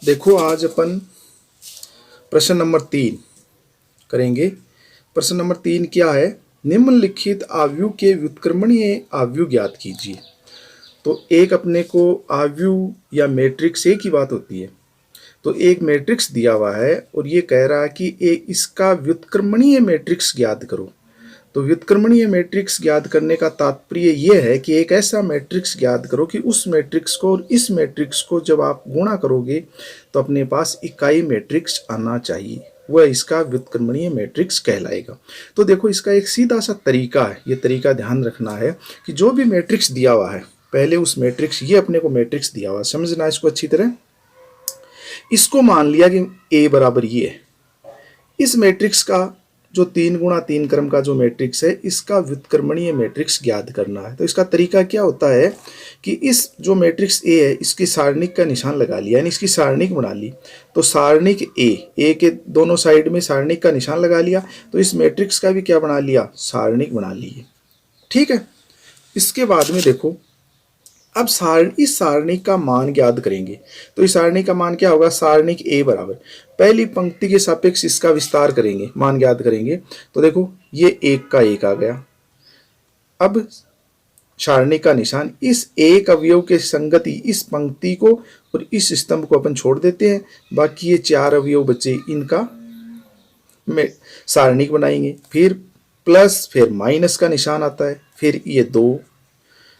देखो आज अपन प्रश्न नंबर 3 करेंगे। प्रश्न नंबर 3 क्या है? निम्नलिखित आव्यूह के व्युत्क्रमणीय आव्यूह ज्ञात कीजिए। तो एक अपने को आव्यूह या मैट्रिक्स ए की बात होती है। तो एक मैट्रिक्स दिया हुआ है और ये कह रहा है कि इसका व्युत्क्रमणीय मैट्रिक्स ज्ञात करो। तो व्युत्क्रमणीय मैट्रिक्स ज्ञात करने का तात्पर्य यह है कि एक ऐसा मैट्रिक्स ज्ञात करो कि उस मैट्रिक्स को और इस मैट्रिक्स को जब आप गुणा करोगे तो अपने पास इकाई मैट्रिक्स आना चाहिए, वह इसका व्युत्क्रमणीय मैट्रिक्स कहलाएगा। तो देखो इसका एक सीधा सा तरीका है, ये तरीका ध्यान रखना है कि जो भी मैट्रिक्स दिया हुआ है पहले उस मैट्रिक्स, ये अपने को मैट्रिक्स दिया हुआ है, समझना इसको अच्छी तरह। इसको मान लिया कि ए बराबर ये है। इस मैट्रिक्स का जो 3 गुणा 3 क्रम का जो मैट्रिक्स है, इसका व्युत्क्रमणीय मैट्रिक्स ज्ञात करना है। तो इसका तरीका क्या होता है कि इस जो मैट्रिक्स ए है इसकी सारणिक का निशान लगा लिया, यानी इसकी सारणिक बना ली। तो सारणिक ए के दोनों साइड में सारणिक का निशान लगा लिया, तो इस मैट्रिक्स का भी क्या बना लिया? सारणिक बना लिए। ठीक है। इसके बाद में देखो अब इस सारणिक का मान ज्ञात करेंगे। तो इस सारणिक का मान क्या होगा? सारणिक ए बराबर पहली पंक्ति के सापेक्ष इसका विस्तार करेंगे, मान ज्ञात करेंगे। तो देखो ये 1 का 1 आ गया। अब सारणिक का निशान, इस एक अवयव के संगति इस पंक्ति को और इस स्तंभ को अपन छोड़ देते हैं, बाकी ये 4 अवयव बचे, इनका सारणिक बनाएंगे। फिर प्लस, फिर माइनस का निशान आता है, फिर ये 2,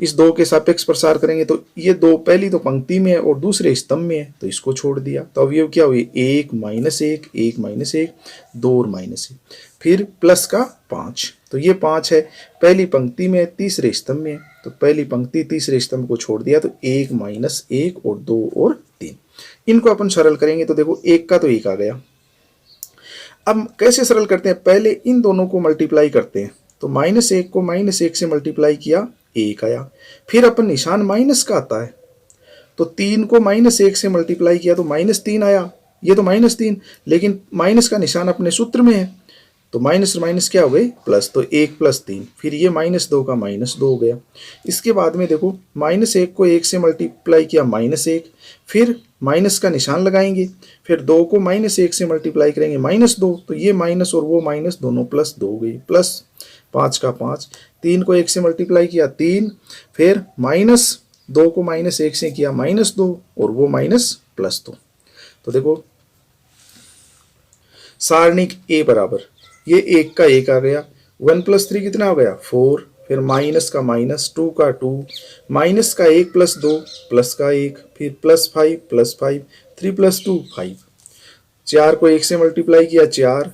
इस 2 के सापेक्ष प्रसार करेंगे। तो ये 2 पहली तो पंक्ति में है और दूसरे स्तंभ में है, तो इसको छोड़ दिया। तो अवयव क्या हुए? 1 माइनस 1, 1 माइनस 1, 2 और माइनस 1, फिर प्लस का 5। तो ये 5 है, पहली पंक्ति में है, तीसरे स्तंभ में है। तो पहली पंक्ति तीसरे स्तंभ को छोड़ दिया, तो 1 माइनस 1 और 2 और 3। इनको अपन सरल करेंगे तो देखो 1 का तो 1 आ गया। अब कैसे सरल करते हैं? पहले इन दोनों को मल्टीप्लाई करते हैं। तो -1 को -1 से मल्टीप्लाई किया, 1 आया। फिर अपन निशान माइनस का आता है, तो 3 को -1 से मल्टीप्लाई किया तो -3 आया। ये तो -3, लेकिन माइनस का निशान अपने सूत्र में है, तो माइनस माइनस क्या हो गई? प्लस। तो 1 + 3, फिर ये -2 का -2 हो गया। इसके बाद में देखो -1 को 1 से मल्टीप्लाई किया, -1, फिर माइनस का निशान लगाएंगे, फिर 2 को -1 से मल्टीप्लाई करेंगे, -2, तो ये माइनस और वो माइनस दोनों +2 हो गई, प्लस 5 का 5, 3 को 1 से मल्टीप्लाई किया 3, फिर -2 को -1 से किया -2 और वो +2। तो देखो सारणिक ए बराबर ये 1 का 1 आ गया, 1 + 3 कितना हो गया? 4, फिर माइनस का माइनस, 2 का 2, माइनस का 1 + 2, प्लस का 1, फिर +5 + 5, 3 + 2 5, 4 को 1 से मल्टीप्लाई किया 4,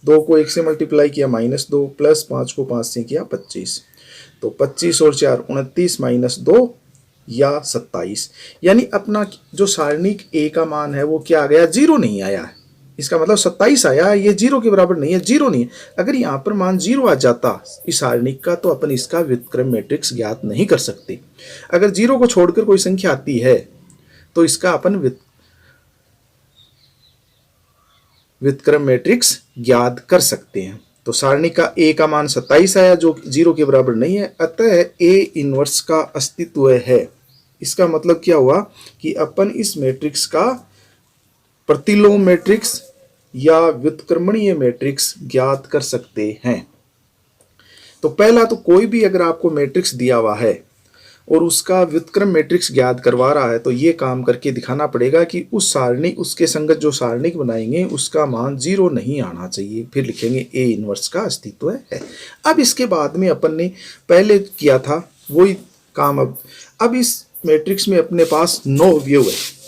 2 को 1 से मल्टीप्लाई किया -2, प्लस 5 को 5 से किया 25। तो 25 और 4 29 -2 या 27। यानी अपना जो सारणिक ए का मान है वो क्या आ गया? 0 नहीं आया है। इसका मतलब 27 आया, ये 0 के बराबर नहीं है, 0 नहीं है। अगर यहाँ पर मान 0 आ जाता इस सारणिक का, तो अपन इसका व्युत्क्रम मैट्रिक्स ज्ञात नहीं कर सकते। अगर 0 को छोड़कर कोई संख्या आती है तो इसका अपन व्युत्क्रम मैट्रिक्स ज्ञात कर सकते हैं। तो सारणी का ए का मान 27 आया, जो 0 के बराबर नहीं है, अतः ए इनवर्स का अस्तित्व है। इसका मतलब क्या हुआ कि अपन इस मैट्रिक्स का प्रतिलोम मैट्रिक्स या व्युत्क्रमणीय मैट्रिक्स ज्ञात कर सकते हैं। तो पहला तो कोई भी अगर आपको मैट्रिक्स दिया हुआ है और उसका व्युत्क्रम मैट्रिक्स ज्ञात करवा रहा है, तो ये काम करके दिखाना पड़ेगा कि उस सारणी, उसके संगत जो सारणिक बनाएंगे उसका मान 0 नहीं आना चाहिए। फिर लिखेंगे ए इनवर्स का अस्तित्व है। अब इसके बाद में अपन ने पहले किया था वही काम। अब इस मैट्रिक्स में अपने पास 9 अवयव है।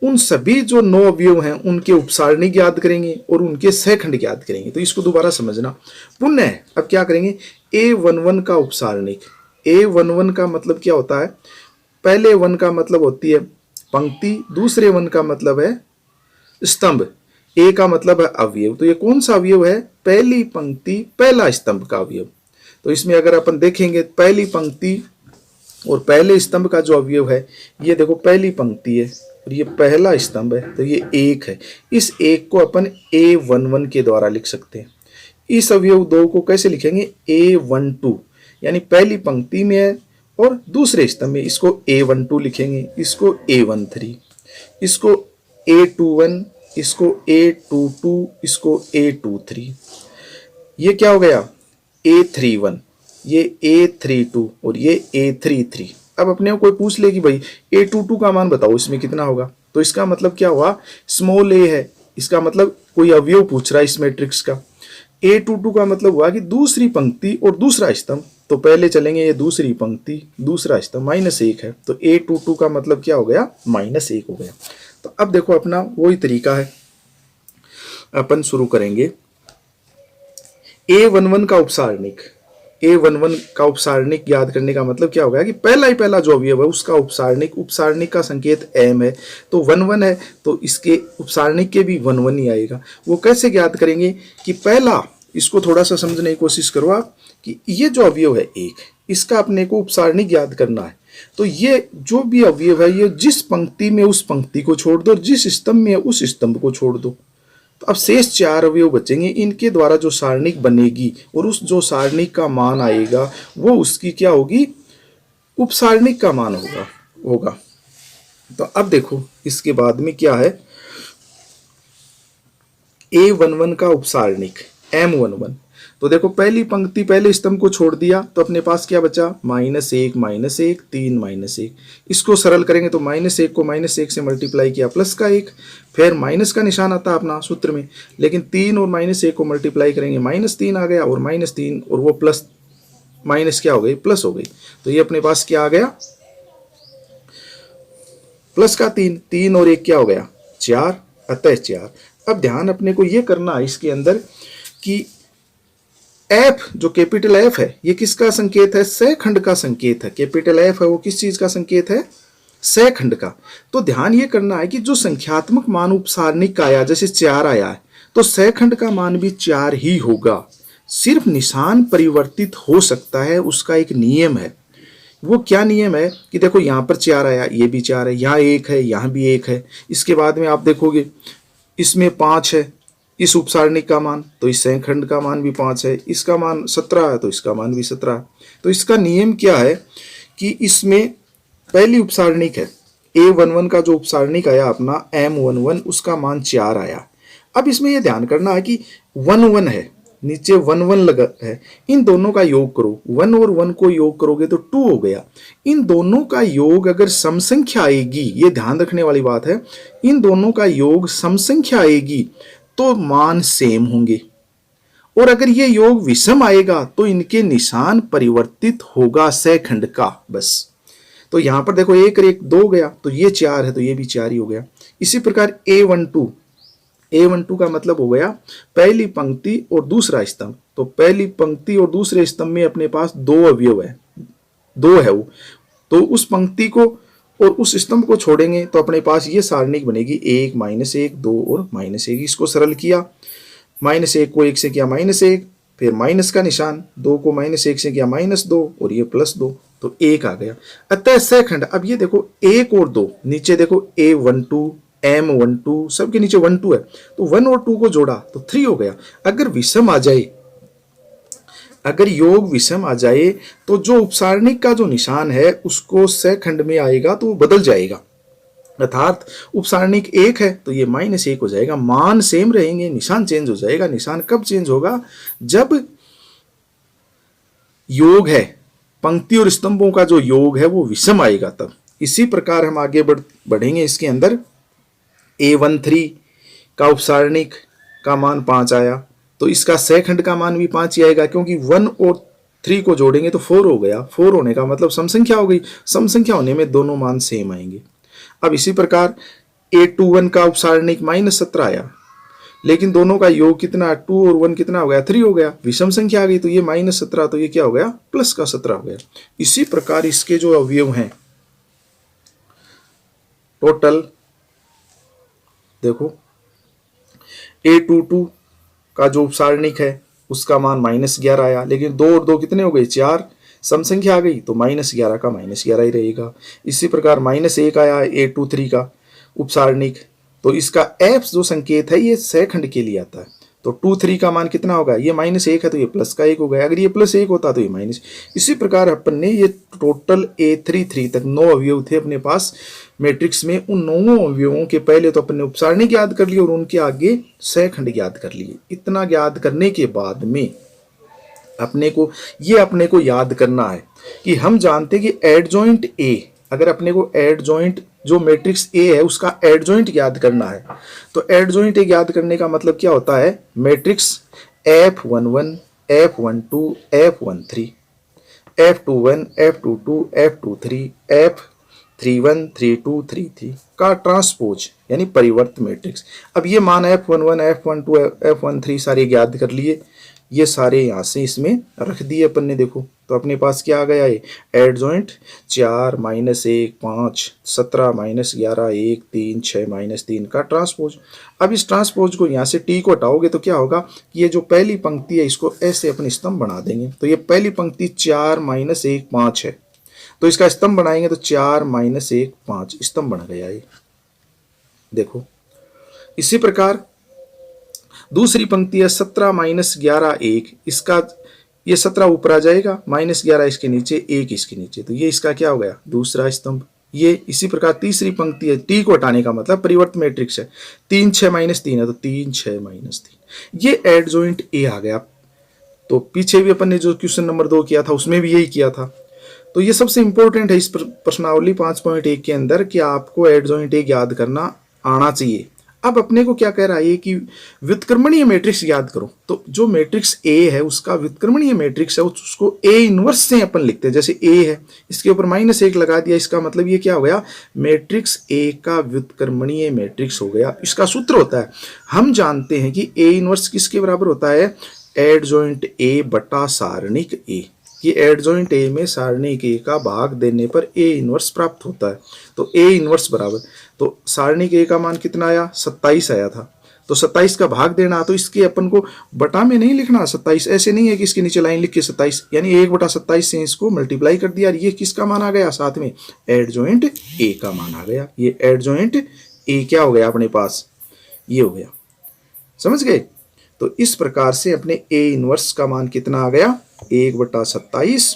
उन सभी जो 9 अवयव हैं उनके उपसारणिक ज्ञात करेंगे और उनके सहखंड ज्ञात करेंगे। तो इसको दोबारा समझना। पुनः अब क्या करेंगे? A11 का उपसारणिक। A11 का मतलब क्या होता है? पहले 1 का मतलब होती है पंक्ति, दूसरे 1 का मतलब है स्तंभ, ए का मतलब है अवयव। तो ये कौन सा अवयव है? पहली पंक्ति पहला स्तंभ का अवयव। तो इसमें अगर अपन देखेंगे पहली पंक्ति और पहले स्तंभ का जो अवयव है, ये देखो पहली पंक्ति है और ये पहला स्तंभ है, तो ये 1 है। इस 1 को अपन A11 के द्वारा लिख सकते हैं। इस अवयव 2 को कैसे लिखेंगे? A12, यानी पहली पंक्ति में है और दूसरे स्तंभ में, इसको A12 लिखेंगे, इसको A13, इसको A21, इसको A22, इसको A23, ये क्या हो गया A31, ये A32 और ये A33। अब अपने को कोई पूछ ले कि भाई A22 का मान बताओ इसमें कितना होगा, तो इसका मतलब क्या हुआ, स्मॉल a है, इसका मतलब कोई अवयव पूछ रहा है इस मैट्रिक्स का। A22 का मतलब हुआ कि दूसरी पंक्ति और दूसरा स्तंभ, तो पहले चलेंगे ये दूसरी पंक्ति दूसरा स्तंभ, -1 है, तो A22 का मतलब क्या हो गया, -1 हो गया। तो अब देखो अपना वही तरीका है, अपन शुरू करेंगे। A11 का उपसारणिक, A11 का उपसारणिक याद करने का मतलब क्या होगा कि पहला ही पहला जो अवयव है उसका उपसारणिक, उपसारणिक का संकेत m है, तो 1 1 है, तो इसके उपसारणिक के भी 1 1 ही आएगा। वो कैसे ज्ञात करेंगे कि पहला, इसको थोड़ा सा समझने की कोशिश करो आप, कि ये जो अवयव है एक, इसका अपने को उपसारणिक याद करना है, तो ये जो भी अवयव है ये जिस पंक्ति में उस पंक्ति को छोड़ दो, जिस स्तंभ में उस स्तंभ को छोड़ दो। तो अब शेष 4 अवयव बचेंगे, इनके द्वारा जो सारणिक बनेगी और उस जो सारणिक का मान आएगा वो उसकी क्या होगी, उपसारणिक का मान होगा। तो अब देखो इसके बाद में क्या है, A11 का उपसारणिक M11, तो देखो पहली पंक्ति पहले स्तंभ को छोड़ दिया तो अपने पास क्या बचा, -1 -1 3 -1, इसको सरल करेंगे तो -1 को -1 से मल्टीप्लाई किया प्लस का 1, फिर माइनस का निशान आता है अपना सूत्र में, लेकिन 3 और -1 को मल्टीप्लाई करेंगे -3 आ गया, और -3 और वो प्लस माइनस क्या हो गई, प्लस हो गई, तो ये अपने पास क्या आ गया, प्लस का 3, 3 और 1 क्या हो गया 4, अतः 4। अब ध्यान अपने को ये करना है इसके अंदर कि एफ, जो कैपिटल एफ है, ये किसका संकेत है, सहखंड का संकेत है। कैपिटल एफ है वो किस चीज का संकेत है, सहखंड का। तो ध्यान ये करना है कि जो संख्यात्मक मान उपसारणिक का आया, जैसे 4 आया है, तो सहखंड का मान भी 4 ही होगा, सिर्फ निशान परिवर्तित हो सकता है, उसका एक नियम है। वो क्या नियम है कि देखो यहाँ पर 4 आया, ये भी 4 है, यहाँ 1 है, यहाँ भी 1 है, इसके बाद में आप देखोगे इसमें 5 है, इस उपसारणिक का मान, तो इस सहखंड का मान भी 5 है, इसका मान 17 है, तो इसका मान भी 17 है। तो इसका नियम क्या है कि इसमें पहली उपसारणिक है A11 का, जो उपसारणिक आया अपना M11, उसका मान 4 आया। अब इसमें यह ध्यान करना है कि 1 1 है, नीचे 1 1 लगा है, इन दोनों का योग करो, 1 और 1 को योग करोगे तो 2 हो गया। इन दोनों का योग अगर सम संख्या आएगी, ये ध्यान रखने वाली बात है, इन दोनों का योग सम संख्या आएगी तो मान सेम होंगे, और अगर ये योग विषम आएगा तो इनके निशान परिवर्तित होगा सहखंड का, बस। तो यहां पर देखो 1 और 1 2 गया, तो ये 4 है, तो ये भी 4 ही हो गया। इसी प्रकार A12 का मतलब हो गया पहली पंक्ति और दूसरा स्तंभ, तो पहली पंक्ति और दूसरे स्तंभ में अपने पास 2 अवयव है, 2 है वो, तो उस पंक्ति को और उस स्तंभ को छोड़ेंगे तो अपने पास ये सारणिक बनेगी 1 -1 2 और -1। इसको सरल किया, -1 को 1 से किया -1, फिर माइनस का निशान, 2 को -1 से किया -2 और ये +2, तो 1 आ गया। अतः सहखंड, अब ये देखो 1 और 2, नीचे देखो A12 M12 सबके नीचे 1 2 है, तो 1 और 2 को जोड़ा तो 3 हो गया। अगर विषम आ जाए, अगर योग विषम आ जाए तो जो उपसारणिक का जो निशान है उसको सहखंड में आएगा तो वो बदल जाएगा, अर्थात उपसारणिक 1 है तो ये -1 हो जाएगा, मान सेम रहेंगे, निशान चेंज हो जाएगा। निशान कब चेंज होगा, जब योग है, पंक्ति और स्तंभों का जो योग है वो विषम आएगा तब। इसी प्रकार हम आगे बढ़ेंगे इसके अंदर। A13 का उपसारणिक का मान 5 आया, तो इसका सहखंड का मान भी 5 ही आएगा, क्योंकि 1 और 3 को जोड़ेंगे तो 4 हो गया। 4 होने का मतलब सम संख्या हो गई, सम संख्या होने में दोनों मान सेम आएंगे। अब इसी प्रकार A21 का उपसारणिक -17 आया, लेकिन दोनों का योग कितना, 2 और 1 कितना हो गया, 3 हो गया, विषम संख्या आ गई, तो ये -17, तो ये क्या हो गया, +17 हो गया। इसी प्रकार इसके जो अवयव हैं टोटल देखो, A22 का जो उपसारणिक है उसका मान -11 आया, लेकिन 2 और 2 कितने हो गए, 4, सम संख्या आ गई, तो -11 का -11 ही रहेगा। इसी प्रकार -1 आया A23 का उपसारणिक, तो इसका F जो संकेत है ये सहखंड के लिए आता है, तो 2 3 का मान कितना होगा, ये -1 है तो ये प्लस का 1 हो गया, अगर ये +1 होता तो ये माइनस। इसी प्रकार अपन ने ये टोटल A33 तक 9 अवयव थे अपने पास मैट्रिक्स में। उन 9 अवयवों के पहले तो अपन ने उपसारणिक याद कर लिए और उनके आगे सहखंड याद कर लिए। इतना याद करने के बाद में अपने को याद करना है कि हम जानते हैं कि एडजॉइंट ए, अगर अपने को एडजॉइंट जो मैट्रिक्स ए है उसका एडजॉइंट याद करना है तो एडजॉइंट ए याद करने का मतलब क्या होता है, matrix F11 F12 F13 F21 F22 F23 F31 32 33 का ट्रांसपोज यानी परिवर्त मैट्रिक्स। अब ये मान F11 F12 F13 सारे याद कर लिए, ये सारे यहाँ से इसमें रख दिए अपन ने। देखो तो अपने पास क्या आ गया है, एडजॉइंट 4 -1 5 17 -11 1 3 6 -3 का ट्रांसपोज। अब इस ट्रांसपोज को यहाँ से टी को हटाओगे तो क्या होगा, ये जो पहली पंक्ति है इसको ऐसे अपन स्तंभ बना देंगे। तो ये पहली पंक्ति 4 -1 5 है तो इसका स्तंभ बनाएंगे तो 4 -1 5 स्तंभ बन गया ये, देखो। इसी प्रकार दूसरी पंक्ति है 17 -11 1, इसका ये 17 ऊपर आ जाएगा, -11 इसके नीचे 1 इसके नीचे, तो ये इसका क्या हो गया, दूसरा स्तंभ। ये इसी प्रकार तीसरी पंक्ति है, टी को हटाने का मतलब परिवर्त मैट्रिक्स है, 3 6 -3 है तो 3 6 -3, ये एडजॉइंट ए आ गया। तो पीछे भी अपन ने जो क्वेश्चन नंबर 2 किया था उसमें भी यही किया था। तो ये सबसे इंपॉर्टेंट है इस प्रश्नावली 5.1 के अंदर कि आपको एडजॉइंट ए याद करना आना चाहिए। अब अपने को क्या कह रहा है कि व्युत्क्रमणीय मैट्रिक्स याद करो, तो जो मैट्रिक्स ए है उसका व्युत्क्रमणीय मैट्रिक्स है उसको ए इनवर्स से अपन लिखते हैं। जैसे ए है इसके ऊपर -1 लगा दिया, इसका मतलब ये क्या हो गया, मैट्रिक्स ए का व्युत्क्रमणीय मैट्रिक्स हो गया। इसका सूत्र होता है, हम जानते हैं कि ए इनवर्स किसके बराबर होता है, एडजॉइंट ए बटा सारणिक ए। ये एडजॉइंट ए में सारणिक ए का भाग देने पर ए इनवर्स प्राप्त होता है। तो ए इनवर्स बराबर, तो सारणिक ए का मान कितना आया, 27 आया था, तो 27 का भाग देना, तो इसके अपन को बटा में नहीं लिखना 27, ऐसे नहीं है कि इसके नीचे लाइन लिख के 27, यानी 1/27 से इसको मल्टीप्लाई कर दिया। ये किसका मान आ गया, साथ में एडजॉइंट ए का मान आ गया। ये एडजॉइंट ए क्या हो गया अपने पास, ये हो गया, समझ गए। तो इस प्रकार से अपने ए इनवर्स का मान कितना आ गया, 1/27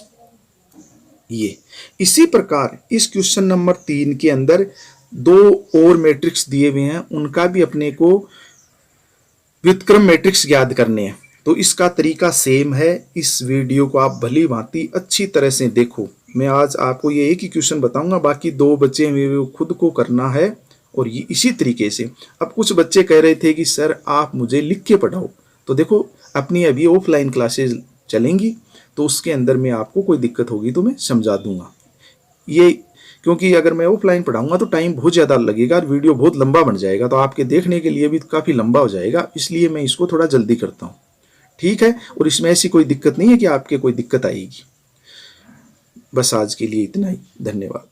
ये। इसी प्रकार इस क्वेश्चन नंबर 3 के अंदर 2 और मैट्रिक्स दिए हुए हैं, उनका भी अपने को व्युत्क्रम मैट्रिक्स याद करने हैं। तो इसका तरीका सेम है। इस वीडियो को आप भली भांति अच्छी तरह से देखो। मैं आज आपको ये एक ही क्वेश्चन बताऊंगा, बाकी 2 बचे हुए वो खुद को करना है। और ये इसी तरीके से, अब कुछ बच्चे कह रहे थे कि सर आप मुझे लिख के पढ़ाओ, तो देखो अपनी अभी ऑफलाइन क्लासेज चलेंगी तो उसके अंदर में आपको कोई दिक्कत होगी तो मैं समझा दूंगा ये, क्योंकि अगर मैं ऑफलाइन पढ़ाऊंगा तो टाइम बहुत ज़्यादा लगेगा और वीडियो बहुत लंबा बन जाएगा, तो आपके देखने के लिए भी काफ़ी लंबा हो जाएगा, इसलिए मैं इसको थोड़ा जल्दी करता हूँ, ठीक है। और इसमें ऐसी कोई दिक्कत नहीं है कि आपके कोई दिक्कत आएगी। बस आज के लिए इतना ही, धन्यवाद।